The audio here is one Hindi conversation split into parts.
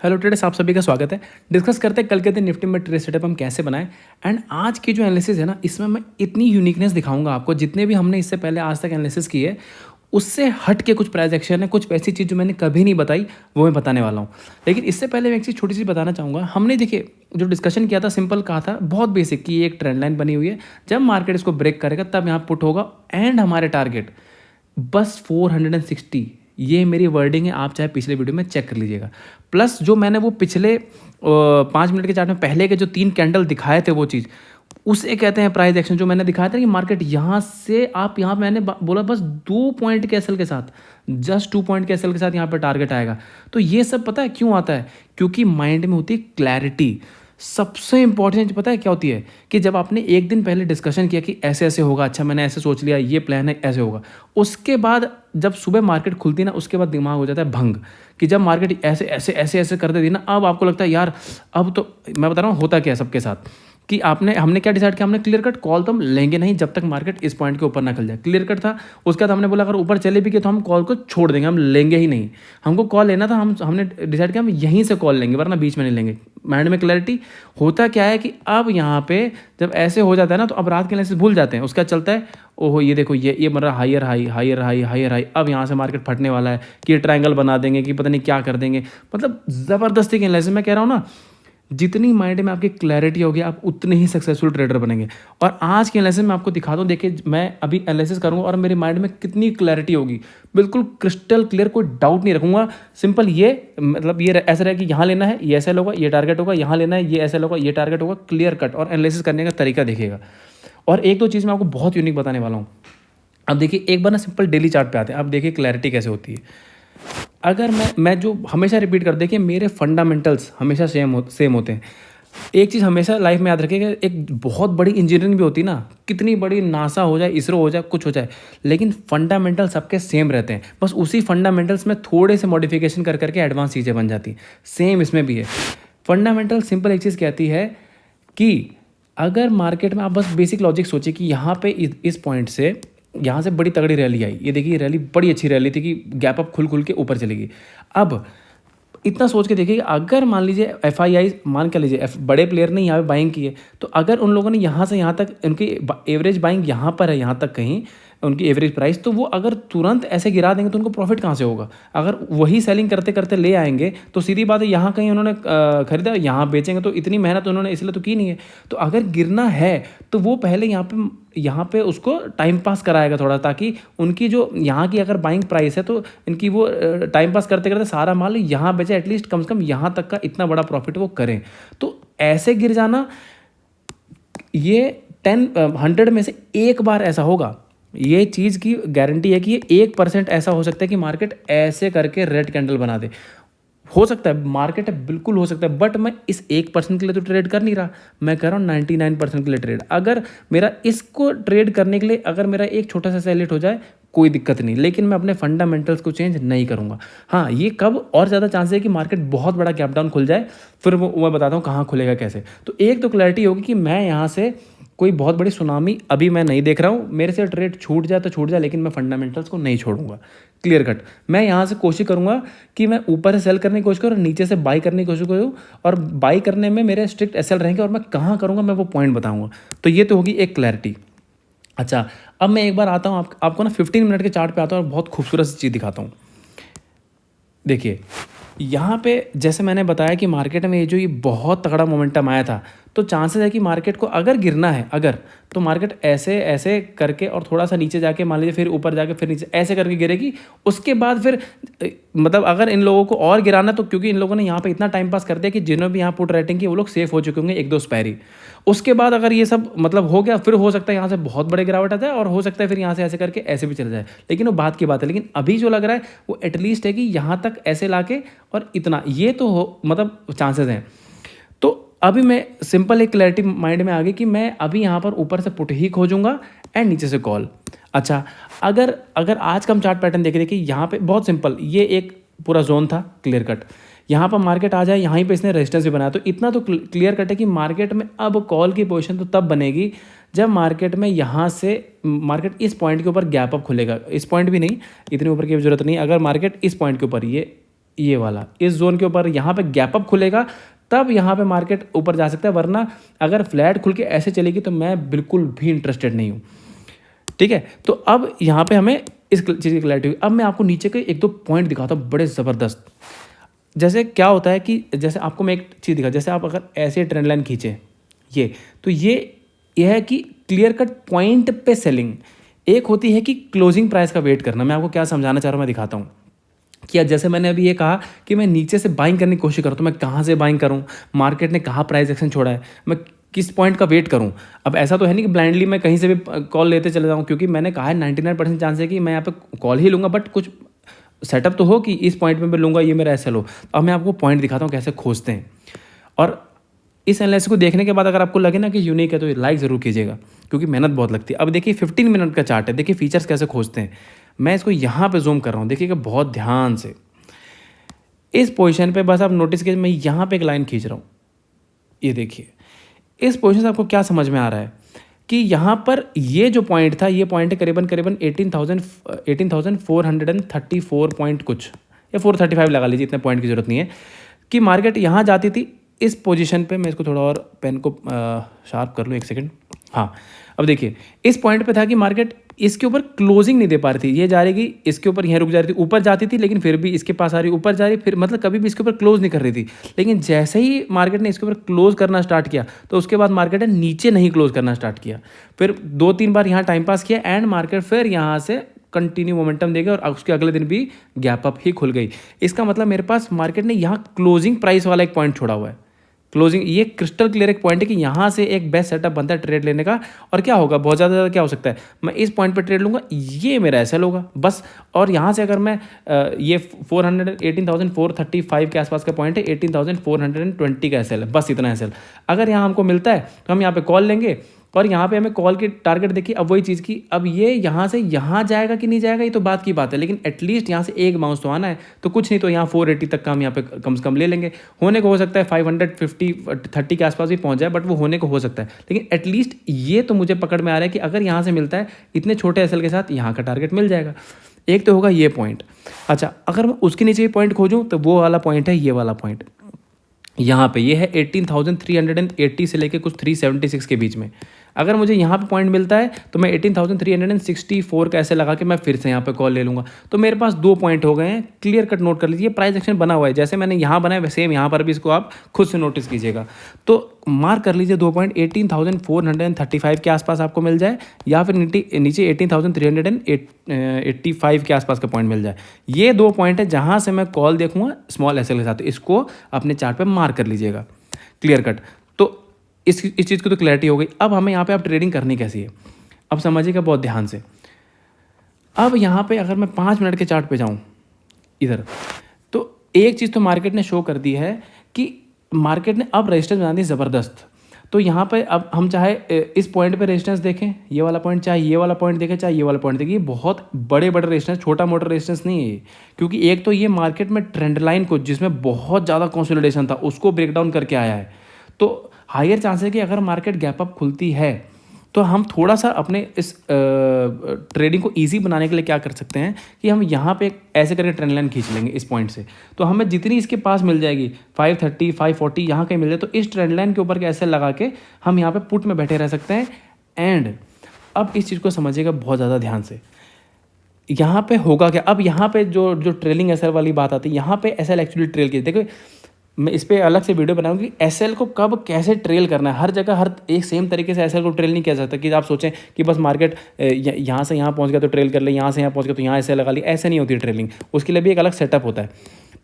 हेलो ट्रेडर्स, आप सभी का स्वागत है। डिस्कस करते हैं कल के दिन निफ्टी में ट्रेड सेटअप हम कैसे बनाएं। एंड आज की जो एनालिसिस है ना, इसमें मैं इतनी यूनिकनेस दिखाऊंगा आपको। जितने भी हमने इससे पहले आज तक एनालिसिस की है उससे हट के कुछ प्राइस एक्शन है, कुछ ऐसी चीज़ जो मैंने कभी नहीं बताई वो मैं बताने वाला हूँ। लेकिन इससे पहले मैं एक चीज़ छोटी सी बताना चाहूँगा। हमने देखिए जो डिस्कशन किया था, सिंपल कहा था, बहुत बेसिक, कि ये एक ट्रेंड लाइन बनी हुई है। जब मार्केट इसको ब्रेक करेगा तब यहाँ पुट होगा एंड हमारे टारगेट बस 460। ये मेरी वर्डिंग है, आप चाहे पिछले वीडियो में चेक कर लीजिएगा। प्लस जो मैंने वो पिछले 5 मिनट के चार्ट में पहले के जो 3 कैंडल दिखाए थे वो चीज़, उसे कहते हैं प्राइस एक्शन। जो मैंने दिखाया था कि मार्केट यहाँ से आप यहाँ मैंने बोला बस 2 पॉइंट के एसएल के साथ, जस्ट 2 पॉइंट के एसएल के साथ यहाँ पे टारगेट आएगा। तो ये सब पता है क्यों आता है? क्योंकि माइंड में होती है क्लैरिटी। सबसे इंपॉर्टेंट पता है क्या होती है? कि जब आपने एक दिन पहले डिस्कशन किया कि ऐसे ऐसे होगा, अच्छा मैंने ऐसे सोच लिया, ये प्लान है, ऐसे होगा। उसके बाद जब सुबह मार्केट खुलती ना, उसके बाद दिमाग हो जाता है भंग, कि जब मार्केट ऐसे ऐसे ऐसे ऐसे कर देती ना, अब आपको लगता है यार अब तो मैं बता रहा हूँ होता क्या है सबके साथ, कि हमने क्या डिसाइड किया, हमने क्लियर कट कॉल तो हम लेंगे नहीं जब तक मार्केट इस पॉइंट के ऊपर ना खुल जाए। क्लियर कट था। उसके बाद हमने बोला अगर ऊपर चले भी गए तो हम कॉल को छोड़ देंगे, हम लेंगे ही नहीं। हमको कॉल लेना था, हमने डिसाइड किया हम यहीं से कॉल लेंगे, वरना बीच में नहीं लेंगे। माइंड में क्लैरिटी। होता क्या है कि अब यहाँ पे जब ऐसे हो जाता है ना, तो अब रात के एनालिसिस भूल जाते हैं। उसका चलता है ओहो ये देखो ये मतलब higher high higher high higher high, अब यहाँ से मार्केट फटने वाला है, कि ये ट्रायंगल बना देंगे, कि पता नहीं क्या कर देंगे। मतलब ज़बरदस्ती के एनालिसिस। मैं कह रहा हूँ ना, जितनी माइंड में आपकी क्लैरिटी होगी आप उतने ही सक्सेसफुल ट्रेडर बनेंगे। और आज के एनालिसिस में आपको दिखा दूँ, देखिए मैं अभी एनालिसिस करूँगा और मेरे माइंड में कितनी क्लैरिटी होगी, बिल्कुल क्रिस्टल क्लियर, कोई डाउट नहीं रखूँगा। सिंपल ये मतलब ये ऐसा रहे कि यहाँ लेना है, ये ऐसा होगा, ये टारगेट होगा, यहाँ लेना है, ये ऐसा होगा, ये टारगेट होगा। क्लियर कट और एनालिसिस करने का तरीका देखिएगा। और एक दो चीज़ मैं आपको बहुत यूनिक बताने वाला हूँ। अब देखिए एक बार ना सिंपल डेली चार्ट पे आते हैं। अब देखिए क्लैरिटी कैसे होती है। अगर मैं जो हमेशा रिपीट कर, देखिए मेरे फंडामेंटल्स हमेशा सेम होते हैं। एक चीज़ हमेशा लाइफ में याद रखिएगा, एक बहुत बड़ी इंजीनियरिंग भी होती है ना, कितनी बड़ी नासा हो जाए, इसरो हो जाए, कुछ हो जाए, लेकिन फंडामेंटल सबके सेम रहते हैं। बस उसी फंडामेंटल्स में थोड़े से मॉडिफिकेशन कर करके एडवांस चीज़ें बन जाती हैं। सेम इसमें भी है। फंडामेंटल सिंपल एक चीज़ कहती है कि अगर मार्केट में आप बस बेसिक लॉजिक सोचिए कि यहाँ पे इस पॉइंट से यहाँ से बड़ी तगड़ी रैली आई, ये देखिए रैली बड़ी अच्छी रैली थी कि गैप अप खुल खुल के ऊपर चलेगी। अब इतना सोच के देखिए, अगर मान लीजिए FII मान के लीजिए बड़े प्लेयर ने यहाँ पे बाइंग की है, तो अगर उन लोगों ने यहाँ से यहाँ तक उनकी एवरेज बाइंग यहाँ पर है, यहाँ तक कहीं उनकी एवरेज प्राइस, तो वो अगर तुरंत ऐसे गिरा देंगे तो उनको प्रॉफिट कहाँ से होगा? अगर वही सेलिंग करते करते ले आएंगे तो सीधी बात है, यहाँ कहीं उन्होंने खरीदा, यहाँ बेचेंगे, तो इतनी मेहनत उन्होंने इसलिए तो की नहीं है। तो अगर गिरना है तो वो पहले यहाँ पे उसको टाइम पास कराएगा थोड़ा, ताकि उनकी जो यहाँ की अगर बाइंग प्राइस है तो इनकी वो टाइम पास करते करते सारा माल यहाँ बेचे, एटलीस्ट कम से कम यहाँ तक का इतना बड़ा प्रॉफिट वो करें। तो ऐसे गिर जाना, ये 100 में से एक बार ऐसा होगा। ये चीज़ की गारंटी है कि ये 1% ऐसा हो सकता है कि मार्केट ऐसे करके रेड कैंडल बना दे। हो सकता है, मार्केट है, बिल्कुल हो सकता है। बट मैं इस 1% के लिए तो ट्रेड कर नहीं रहा, मैं कर रहा हूँ 99% के लिए ट्रेड। अगर मेरा इसको ट्रेड करने के लिए अगर मेरा एक छोटा सा सेल हिट हो जाए कोई दिक्कत नहीं, लेकिन मैं अपने फंडामेंटल्स को चेंज नहीं करूँगा। हाँ, ये कब और ज़्यादा चांस है कि मार्केट बहुत बड़ा गैप डाउन खुल जाए, फिर वो मैं बताता हूँ कहाँ खुलेगा कैसे। तो एक तो क्लैरिटी होगी कि मैं यहाँ से कोई बहुत बड़ी सुनामी अभी मैं नहीं देख रहा हूँ। मेरे से ट्रेड छूट जाए तो छूट जाए, लेकिन मैं फंडामेंटल्स को नहीं छोड़ूंगा। Clear cut. मैं यहाँ से कोशिश करूँगा कि मैं ऊपर से सेल करने की कोशिश करूँ, नीचे से बाई करने की कोशिश करूँ, और बाई करने में मेरे स्ट्रिक्ट एसएल रहेंगे, और मैं कहाँ करूँगा मैं वो पॉइंट बताऊँगा। तो ये तो होगी एक क्लैरिटी। अच्छा, अब मैं एक बार आता हूँ आपको ना 15 मिनट के चार्ट पे आता हूँ और बहुत खूबसूरत सी चीज़ दिखाता हूँ। देखिए यहाँ पे जैसे मैंने बताया कि मार्केट में ये बहुत तगड़ा मोमेंटम आया था, तो चांसेस है कि मार्केट को अगर गिरना है, अगर तो मार्केट ऐसे ऐसे करके और थोड़ा सा नीचे जाके मान लीजिए, फिर ऊपर जाके फिर नीचे ऐसे करके गिरेगी। उसके बाद फिर मतलब अगर इन लोगों को और गिराना, तो क्योंकि इन लोगों ने यहाँ पे इतना टाइम पास कर दिया कि जिन्होंने भी यहाँ पुट राइटिंग की वो लोग सेफ हो चुके होंगे, एक दो स्पैरी। उसके बाद अगर ये सब मतलब हो गया, फिर हो सकता है यहाँ से बहुत बड़े गिरावट आ जाए, और हो सकता है फिर यहाँ से ऐसे करके ऐसे भी चल जाए, लेकिन वो बात की बात है। लेकिन अभी जो लग रहा है वो एटलीस्ट है कि यहाँ तक ऐसे लाके और इतना, ये तो हो मतलब चांसेस हैं। तो अभी मैं सिंपल एक क्लैरिटी माइंड में आ गई कि मैं अभी यहाँ पर ऊपर से पुट ही खोजूंगा एंड नीचे से कॉल। अच्छा, अगर आज का हम चार्ट पैटर्न देखें, देखिए यहाँ पे बहुत सिंपल, ये एक पूरा जोन था क्लियर कट। यहाँ पर मार्केट आ जाए, यहाँ पे इसने रेजिस्टेंस भी बनाया, तो इतना तो क्लियर कट है कि मार्केट में अब कॉल की पोजीशन तो तब बनेगी जब मार्केट में यहाँ से मार्केट इस पॉइंट के ऊपर गैप अप खुलेगा। इस पॉइंट भी नहीं, इतने ऊपर की जरूरत नहीं। अगर मार्केट इस पॉइंट के ऊपर, ये ये वाला, इस जोन के ऊपर यहाँ पे गैप अप खुलेगा तब यहाँ पे मार्केट ऊपर जा सकता है, वरना अगर फ्लैट खुल के ऐसे चलेगी तो मैं बिल्कुल भी इंटरेस्टेड नहीं हूँ। ठीक है, तो अब यहाँ पे हमें इस चीज़ की क्लैरिटी हुई। अब मैं आपको नीचे के एक दो पॉइंट दिखाता हूँ बड़े ज़बरदस्त। जैसे क्या होता है कि जैसे आपको मैं एक चीज़ दिखा, जैसे आप अगर ऐसे ट्रेंड लाइन खींचे ये, तो ये है कि क्लियर कट पॉइंट पे सेलिंग। एक होती है कि क्लोजिंग प्राइस का वेट करना। मैं आपको क्या समझाना चाह रहा हूँ मैं दिखाता हूँ कि जैसे मैंने अभी ये कहा कि मैं नीचे से बाइंग करने की कोशिश करता हूँ, तो मैं कहाँ से बाइंग करूँ, मार्केट ने कहाँ प्राइस एक्शन छोड़ा है, मैं किस पॉइंट का वेट करूँ। अब ऐसा तो है नहीं कि ब्लाइंडली मैं कहीं से भी कॉल लेते चले जाऊँ, क्योंकि मैंने कहा है 99% चांस है कि मैं यहाँ पे कॉल ही लूँगा, बट कुछ सेटअप तो हो कि इस पॉइंट पे मैं लूँगा, ये मेरा एसएल हो। अब मैं आपको पॉइंट दिखाता हूँ कैसे खोजते हैं, और इस एनालिसिस को देखने के बाद अगर आपको लगे ना कि यूनिक है तो लाइक ज़रूर कीजिएगा, क्योंकि मेहनत बहुत लगती है। अब देखिए 15 मिनट का चार्ट है, देखिए फीचर्स कैसे खोजते हैं। मैं इसको यहाँ पे जूम कर रहा हूँ, देखिएगा बहुत ध्यान से। इस पोजीशन पे बस आप नोटिस कीजिए, मैं यहाँ पे एक लाइन खींच रहा हूँ, ये देखिए। इस पोजीशन से आपको क्या समझ में आ रहा है कि यहाँ पर ये जो पॉइंट था, ये पॉइंट है करीबन 18,434 पॉइंट कुछ, या 435 लगा लीजिए, इतने पॉइंट की ज़रूरत नहीं है, कि मार्केट यहाँ जाती थी इस पोजीशन पे। मैं इसको थोड़ा और पेन को शार्प कर लूँ, एक सेकंड। हाँ, अब देखिए इस पॉइंट पे था कि मार्केट इसके ऊपर क्लोजिंग नहीं दे पा रही थी, ये जा रही थी इसके ऊपर, यहाँ रुक जा रही थी, ऊपर जाती थी लेकिन फिर भी इसके पास आ रही, ऊपर जा रही, फिर मतलब कभी भी इसके ऊपर क्लोज नहीं कर रही थी। लेकिन जैसे ही मार्केट ने इसके ऊपर क्लोज करना स्टार्ट किया, तो उसके बाद मार्केट ने नीचे नहीं क्लोज करना स्टार्ट किया, फिर 2-3 बार यहाँ टाइम पास किया, एंड मार्केट फिर यहाँ से कंटिन्यू मोमेंटम देगा, और उसके अगले दिन भी गैप अप ही खुल गई। इसका मतलब मेरे पास मार्केट ने यहाँ क्लोजिंग प्राइस वाला एक पॉइंट छोड़ा हुआ है। क्लोजिंग, ये क्रिस्टल क्लियर एक पॉइंट है कि यहाँ से एक बेस्ट सेटअप बनता है ट्रेड लेने का। और क्या होगा, बहुत ज़्यादा क्या हो सकता है, मैं इस पॉइंट पे ट्रेड लूँगा, ये मेरा एसएल होगा बस। और यहाँ से अगर मैं ये 18,435 के आसपास का पॉइंट है, 18,420 का एसएल है, बस इतना एसएल अगर यहाँ हमको मिलता है तो हम यहाँ पे कॉल लेंगे। और यहाँ पे हमें कॉल की टारगेट देखिए, अब वही चीज़ की, अब ये यहाँ से यहाँ जाएगा कि नहीं जाएगा ये तो बात की बात है, लेकिन एटलीस्ट यहाँ से एक बाउंस तो आना है। तो कुछ नहीं तो यहाँ 480 तक का हम यहाँ पे कम से कम ले लेंगे। होने को हो सकता है 550-30 के आसपास भी पहुँच जाए, बट वो होने को हो सकता है, लेकिन एटलीस्ट ये तो मुझे पकड़ में आ रहा है कि अगर यहाँ से मिलता है इतने छोटे एसएल के साथ, यहाँ का टारगेट मिल जाएगा। एक तो होगा ये पॉइंट। अच्छा, अगर मैं उसके नीचे पॉइंट खोजूँ तो वो वाला पॉइंट है, ये वाला पॉइंट यहाँ पे, ये है 18,380 से लेके कुछ 376 के बीच में। अगर मुझे यहाँ पे पॉइंट मिलता है तो मैं 18,364 का ऐसे लगा के मैं फिर से यहाँ पे कॉल ले लूँगा। तो मेरे पास 2 पॉइंट हो गए हैं, क्लियर कट नोट कर लीजिए। प्राइस एक्शन बना हुआ है, जैसे मैंने यहाँ बनाया वैसे सेम यहाँ पर भी इसको आप खुद से नोटिस कीजिएगा। तो मार्क कर लीजिए 2 पॉइंट, 18,435 के आसपास आपको मिल जाए, या फिर नीचे 18,385 के आसपास का पॉइंट मिल जाए। ये 2 पॉइंट है जहाँ से मैं कॉल देखूँगा स्मॉल एसएल के साथ। तो इसको अपने चार्ट पर मार्क कर लीजिएगा, क्लियर कट। तो इस चीज़ की तो क्लैरिटी हो गई। अब हमें यहाँ पे आप ट्रेडिंग करनी कैसी है, अब समझिएगा बहुत ध्यान से। अब यहाँ पे अगर मैं 5 मिनट के चार्ट पे जाऊँ इधर, तो एक चीज़ तो मार्केट ने शो कर दी है कि मार्केट ने अब रेजिस्टेंस बना दी ज़बरदस्त। तो यहाँ पे अब हम चाहे इस पॉइंट पे रेजिस्टेंस देखें, ये वाला पॉइंट, चाहे ये वाला पॉइंट देखें, चाहे ये वाला पॉइंट देखें, ये बहुत बड़े बड़े रेजिस्टेंस, छोटा मोटा रेजिस्टेंस नहीं है ये। क्योंकि एक तो ये मार्केट में ट्रेंड लाइन को, जिसमें बहुत ज़्यादा कंसोलिडेशन था, उसको ब्रेक डाउन करके आया है। तो हायर चांस है कि अगर मार्केट गैप अप खुलती है तो हम थोड़ा सा अपने इस ट्रेडिंग को इजी बनाने के लिए क्या कर सकते हैं कि हम यहाँ पे ऐसे करके ट्रेंड लाइन खींच लेंगे इस पॉइंट से। तो हमें जितनी इसके पास मिल जाएगी 530, 540 यहाँ कहीं मिल जाए, तो इस ट्रेंड लाइन के ऊपर के ऐसे लगा के हम यहाँ पे पुट में बैठे रह सकते हैं। एंड अब इस चीज़ को समझिएगा बहुत ज़्यादा ध्यान से, यहाँ पे होगा क्या। अब यहाँ पे जो ट्रेलिंग एसएल वाली बात आती है, यहाँ पे एसएल एक्चुअली ट्रेल की, देखो मैं इस पर अलग से वीडियो बनाऊंगी एसएल को कब कैसे ट्रेल करना है। हर जगह हर एक सेम तरीके से एसएल को ट्रेल नहीं किया जाता कि आप सोचें कि बस मार्केट यहाँ से यहाँ पहुँच गया तो ट्रेल कर ले, यहाँ से यहाँ पहुँच गया तो यहाँ एसएल लगा ली, ऐसे नहीं होती ट्रेलिंग। उसके लिए भी एक अलग सेटअप होता है।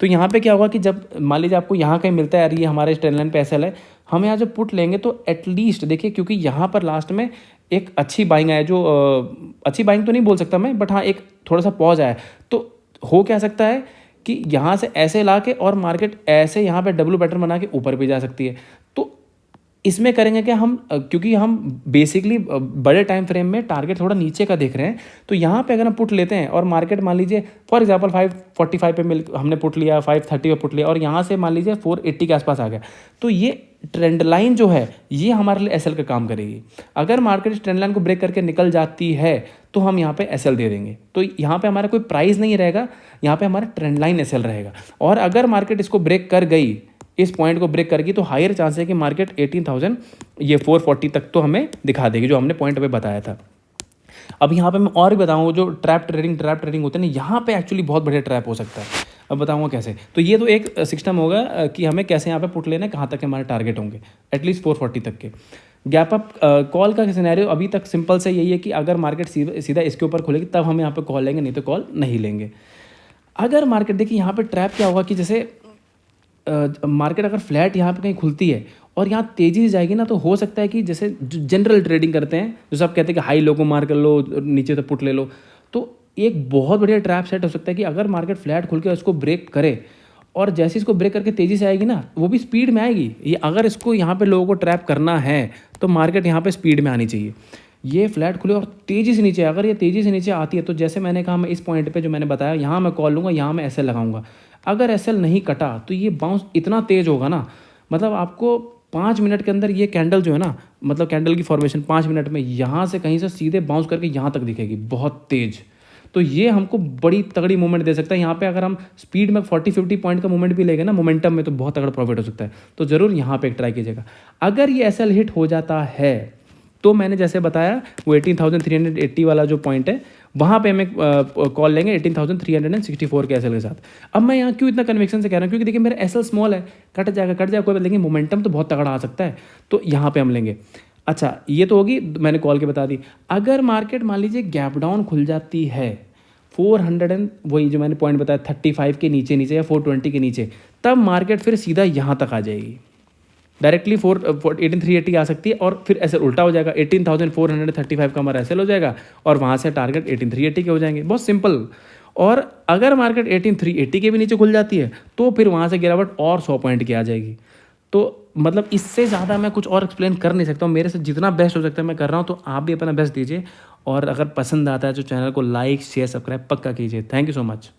तो यहाँ पे क्या होगा कि जब मान लीजिए आपको यहाँ कहीं मिलता है, यार ये हमारे ट्रेंड लाइन पे एसएल है, हम यहाँ जब पुट लेंगे तो एटलीस्ट देखिए, क्योंकि यहाँ पर लास्ट में एक अच्छी बाइंग आया, जो अच्छी बाइंग तो नहीं बोल सकता मैं, बट हाँ एक थोड़ा सा पॉज आया। तो हो क्या सकता है कि यहाँ से ऐसे ला के और मार्केट ऐसे यहाँ पे डब्ल्यू पैटर्न बना के ऊपर भी जा सकती है। तो इसमें करेंगे क्या हम, क्योंकि हम बेसिकली बड़े टाइम फ्रेम में टारगेट थोड़ा नीचे का देख रहे हैं, तो यहाँ पे अगर हम पुट लेते हैं और मार्केट मान लीजिए फॉर एग्जांपल 545 पे हमने पुट लिया, 530 पे पुट लिया, और यहाँ से मान लीजिए 480 के आसपास आ गया, तो ये ट्रेंड लाइन जो है ये हमारे लिए एसएल का काम करेगी। अगर मार्केट इस ट्रेंड लाइन को ब्रेक करके निकल जाती है तो हम यहाँ पे एसएल दे देंगे। तो यहाँ पे हमारा कोई प्राइस नहीं रहेगा, यहाँ पे हमारा ट्रेंड लाइन एसएल रहेगा। और अगर मार्केट इसको ब्रेक कर गई, इस पॉइंट को ब्रेक करगी, तो हायर चांस है कि मार्केट 18,000 ये 440 तक तो हमें दिखा देगी, जो हमने पॉइंट अभी बताया था। अब यहाँ पे मैं और भी बताऊँगा, जो ट्रैप ट्रेडिंग होते हैं ना, यहाँ पे एक्चुअली बहुत बढ़िया ट्रैप हो सकता है। अब बताऊँगा कैसे। तो ये तो एक सिस्टम होगा कि हमें कैसे यहाँ पे पुट लेना है, कहाँ तक हमारे टारगेट होंगे, एटलीस्ट 440 तक के। गैप अप कॉल का सिनेरियो अभी तक सिंपल से यही है कि अगर मार्केट सीधा इसके ऊपर खुलेगी तब हम यहाँ पे कॉल लेंगे, नहीं तो कॉल नहीं लेंगे। अगर मार्केट देखिए यहाँ पे ट्रैप क्या होगा कि जैसे मार्केट अगर फ्लैट यहाँ पे कहीं खुलती है और यहाँ तेज़ी से जाएगी ना, तो हो सकता है कि जैसे जो जनरल ट्रेडिंग करते हैं, जो सब कहते हैं कि हाई लो को मार कर लो, नीचे तो पुट ले लो, तो एक बहुत बढ़िया ट्रैप सेट हो सकता है कि अगर मार्केट फ्लैट खुल के उसको ब्रेक करे और जैसे इसको ब्रेक करके तेज़ी से आएगी ना, वो भी स्पीड में आएगी। ये अगर इसको यहाँ पे लोगों को ट्रैप करना है तो मार्केट यहाँ पे स्पीड में आनी चाहिए। ये फ्लैट खुले और तेज़ी से नीचे, अगर ये तेज़ी से नीचे आती है तो जैसे मैंने कहा, मैं इस पॉइंट पे जो मैंने बताया, यहाँ मैं कॉल लूँगा, यहाँ मैं एसएल लगाऊंगा। अगर एसएल नहीं कटा तो ये बाउंस इतना तेज़ होगा ना, मतलब आपको 5 मिनट के अंदर ये कैंडल जो है ना, मतलब कैंडल की फॉर्मेशन 5 मिनट में यहाँ से कहीं से सीधे बाउंस करके यहाँ तक दिखेगी, बहुत तेज़। तो ये हमको बड़ी तगड़ी मूवमेंट दे सकता है। यहाँ पे अगर हम स्पीड में 40-50 पॉइंट का मूवमेंट भी लेंगे ना मोमेंटम में, तो बहुत तगड़ा प्रॉफिट हो सकता है। तो ज़रूर यहाँ पे एक ट्राई कीजिएगा। अगर ये एसएल हिट हो जाता है तो मैंने जैसे बताया, वो 18,380 वाला जो पॉइंट है, वहाँ पे हमें कॉल लेंगे 18,364 के एसएल के साथ। अब मैं यहाँ क्यों इतना कन्विक्शन से कह रहा हूँ, क्योंकि देखिए मेरा एसएल स्मॉल है, कट जाएगा कोई बात, लेकिन मोमेंटम तो बहुत तगड़ा आ सकता है, तो यहाँ पे हम लेंगे। अच्छा, ये तो होगी, मैंने कॉल के बता दी। अगर मार्केट मान लीजिए गैप डाउन खुल जाती है 400 वही जो मैंने पॉइंट बताया 35 के नीचे या 420 के नीचे, तब मार्केट फिर सीधा यहाँ तक आ जाएगी, डायरेक्टली 18,380 आ सकती है, और फिर ऐसे उल्टा हो जाएगा, 18,435 का हमारा एसएल हो जाएगा और वहाँ से टारगेट 18,380 के हो जाएंगे, बहुत सिंपल। और अगर मार्केट 18,380 के भी नीचे खुल जाती है तो फिर वहाँ से गिरावट और 100 पॉइंट की आ जाएगी। तो मतलब इससे ज़्यादा मैं कुछ और एक्सप्लेन कर नहीं सकता हूँ, मेरे से जितना बेस्ट हो सकता है मैं कर रहा हूँ। तो आप भी अपना बेस्ट दीजिए, और अगर पसंद आता है तो चैनल को लाइक शेयर सब्सक्राइब पक्का कीजिए। Thank you so much.